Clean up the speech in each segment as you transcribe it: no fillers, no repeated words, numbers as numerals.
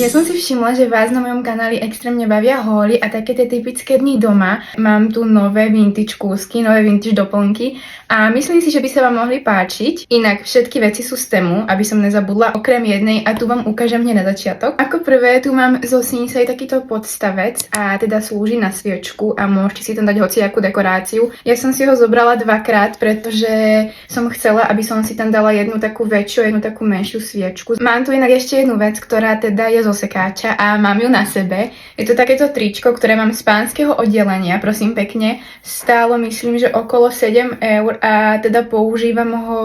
Ja som si všimla, že vás na mojom kanáli extrémne bavia hauly a také tie typické dni doma. Mám tu nové vintage kúsky, nové vintage doplnky a myslím si, že by sa vám mohli páčiť. Inak všetky veci sú z Temu, aby som nezabudla, okrem jednej a tu vám ukážem hneď na začiatok. Ako prvé tu mám zo Sinsei takýto podstavec a teda slúži na sviečku a môžete si tam dať hociakú dekoráciu. Ja som si ho zobrala dvakrát, pretože som chcela, aby som si tam dala jednu takú väčšiu, jednu takú menšiu sviečku. Mám tu inak ešte jednu vec, ktorá teda je zo sekáča a mám ju na sebe. Je to takéto tričko, ktoré mám z pánskeho oddelenia, prosím pekne. Stálo myslím, že okolo 7 eur a teda používam ho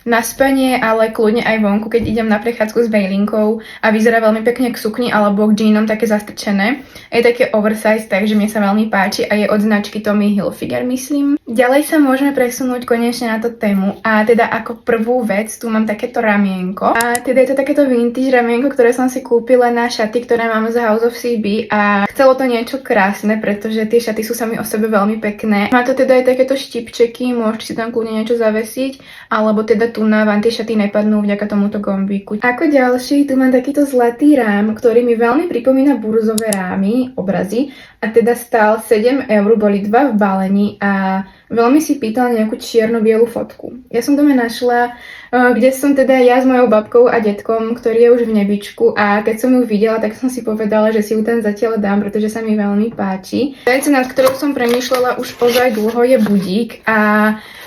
na spanie, ale kľudne aj vonku, keď idem na prechádzku s Bejlinkou a vyzerá veľmi pekne k sukni alebo k džínom také zastrčené. Je také oversize, takže mne sa veľmi páči a je od značky Tommy Hilfiger, myslím. Ďalej sa môžeme presunúť konečne na to Temu a teda ako prvú vec tu mám takéto ramienko a teda je to takéto vintage ramienko, ktoré som si kúpila na šaty, ktoré mám z House of CB a chcelo to niečo krásne, pretože tie šaty sú sami o sebe veľmi pekné. Má to teda aj takéto štipčeky, môžete si tam kľudne niečo zavesiť, alebo teda tu na vám tie šaty nepadnú vďaka tomuto gombíku. Ako ďalší tu mám takýto zlatý rám, ktorý mi veľmi pripomína burzové rámy, obrazy a teda stál 7 eur, boli dva v balení a veľmi si pýtal nejakú čierno-bielu fotku. Ja som doma našla, kde som teda ja s mojou babkou a detkom, ktorý je už v nebičku a keď som ju videla, tak som si povedala, že si ju tam zatiaľ dám, pretože sa mi veľmi páči. Vec, nad ktorou som premýšľala už ozaj dlho, je budík a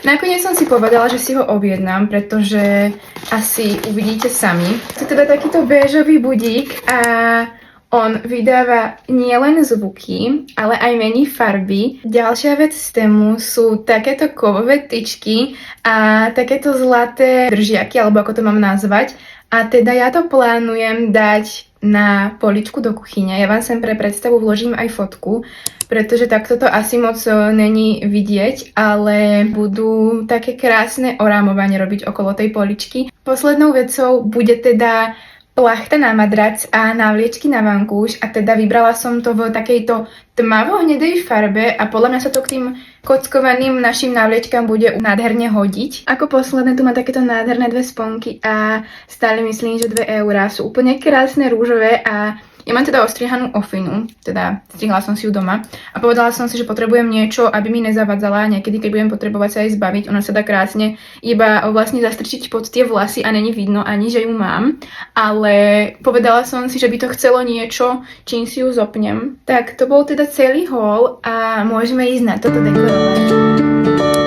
nakoniec som si povedala, že si ho objednám, pretože asi uvidíte sami. To je teda takýto béžový budík a on vydáva nielen zvuky, ale aj mení farby. Ďalšia vec z Temu sú takéto kovové tyčky a takéto zlaté držiaky, alebo ako to mám nazvať. A teda ja to plánujem dať na poličku do kuchyne. Ja vám sem pre predstavu vložím aj fotku, pretože takto to asi moc není vidieť, ale budú také krásne orámovanie robiť okolo tej poličky. Poslednou vecou bude teda plachta na madrac a návliečky na vankúš a teda vybrala som to v takejto tmavo-hnedej farbe a podľa mňa sa to k tým kockovaným našim návliečkám bude nádherne hodiť. Ako posledné tu má takéto nádherné dve sponky a stále myslím, že 2 eurá. Sú úplne krásne rúžové a ja mám teda ostrihanú ofinu, teda strihla som si ju doma a povedala som si, že potrebujem niečo, aby mi nezavadzala niekedy, keď budem potrebovať sa jej zbaviť. Ona sa dá krásne iba vlastne zastrčiť pod tie vlasy a není vidno ani, že ju mám, ale povedala som si, že by to chcelo niečo, čím si ju zopnem. Tak to bol teda celý haul a môžeme ísť na toto dekorovať.